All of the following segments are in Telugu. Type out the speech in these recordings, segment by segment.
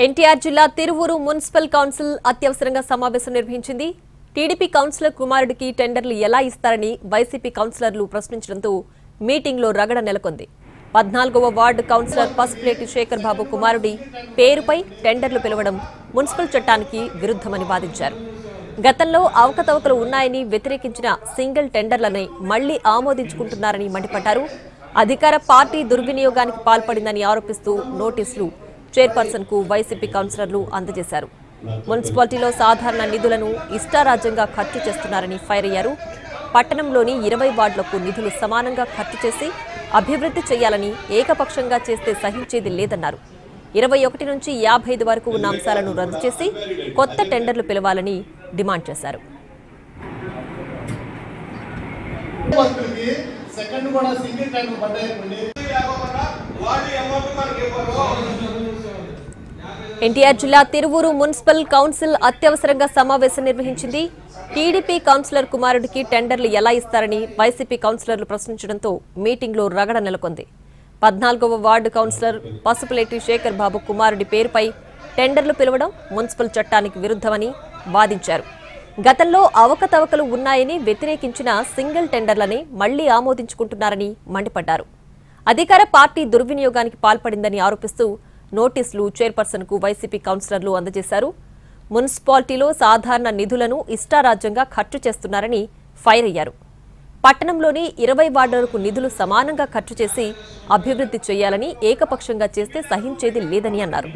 ఎన్టీఆర్ జిల్లా తిరువూరు మున్సిపల్ కౌన్సిల్ అత్యవసరంగా సమావేశం నిర్వహించింది. టీడీపీ కౌన్సిలర్ కుమారుడికి టెండర్లు ఎలా ఇస్తారని వైసీపీ కౌన్సిలర్లు ప్రశ్నించడంతో మీటింగ్లో రగడ నెలకొంది. 14వ వార్డు కౌన్సిలర్ పసుపులేటి శేఖర్ బాబు కుమారుడి పేరుపై టెండర్లు పిలవడం మున్సిపల్ చట్టానికి విరుద్ధమని వాదించారు. గతంలో అవకతవకలు ఉన్నాయని వ్యతిరేకించిన సింగిల్ టెండర్లని మళ్లీ ఆమోదించుకుంటున్నారని మండిపడ్డారు. అధికార పార్టీ దుర్వినియోగానికి పాల్పడిందని ఆరోపిస్తూ నోటీసులు చైర్పర్సన్ కు వైసీపీ కౌన్సిలర్లు అందజేశారు. మున్సిపాలిటీలో సాధారణ నిధులను ఇష్టారాజ్యంగా ఖర్చు చేస్తున్నారని ఫైర్ అయ్యారు. పట్టణంలోని 20 వార్డులకు నిధులు సమానంగా ఖర్చు చేసి అభివృద్ధి చేయాలని ఏకపక్షంగా చేస్తే సహించేది లేదన్నారు. 21 నుంచి 55 వరకు ఉన్న అంశాలను రద్దు చేసి కొత్త టెండర్లు పిలవాలని డిమాండ్ చేశారు. ఎన్టీఆర్ జిల్లా తిరువూరు మున్సిపల్ కౌన్సిల్ అత్యవసరంగా సమావేశం నిర్వహించింది. టీడీపీ కౌన్సిలర్ కుమారుడికి టెండర్లు ఎలా ఇస్తారని వైసీపీ కౌన్సిలర్లు ప్రశ్నించడంతో మీటింగ్లో రగడ నెలకొంది. 14వ వార్డు కౌన్సిలర్ పసుపులేటి శేఖర్ బాబు కుమారుడి పేరుపై టెండర్లు పిలవడం మున్సిపల్ చట్టానికి విరుద్ధమని వాదించారు. గతంలో అవకతవకలు ఉన్నాయని వ్యతిరేకించిన సింగిల్ టెండర్లని మళ్లీ ఆమోదించుకుంటున్నారని మండిపడ్డారు. అధికార పార్టీ దుర్వినియోగానికి పాల్పడిందని ఆరోపిస్తూ నోటీసులు చైర్పర్సన్ కు వైసీపీ కౌన్సిలర్లు అందజేశారు. మున్సిపాలిటీలో సాధారణ నిధులను ఇష్టారాజ్యంగా ఖర్చు చేస్తున్నారని ఫైర్ అయ్యారు. పట్టణంలోని 20 వార్డులకు నిధులు సమానంగా ఖర్చు చేసి అభివృద్ధి చేయాలని ఏకపక్షంగా చేస్తే సహించేది లేదని అన్నారు.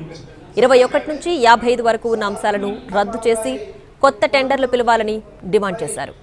21 నుంచి 55 వరకు ఉన్న అంశాలను రద్దు చేసి కొత్త టెండర్లు పిలవాలని డిమాండ్ చేశారు.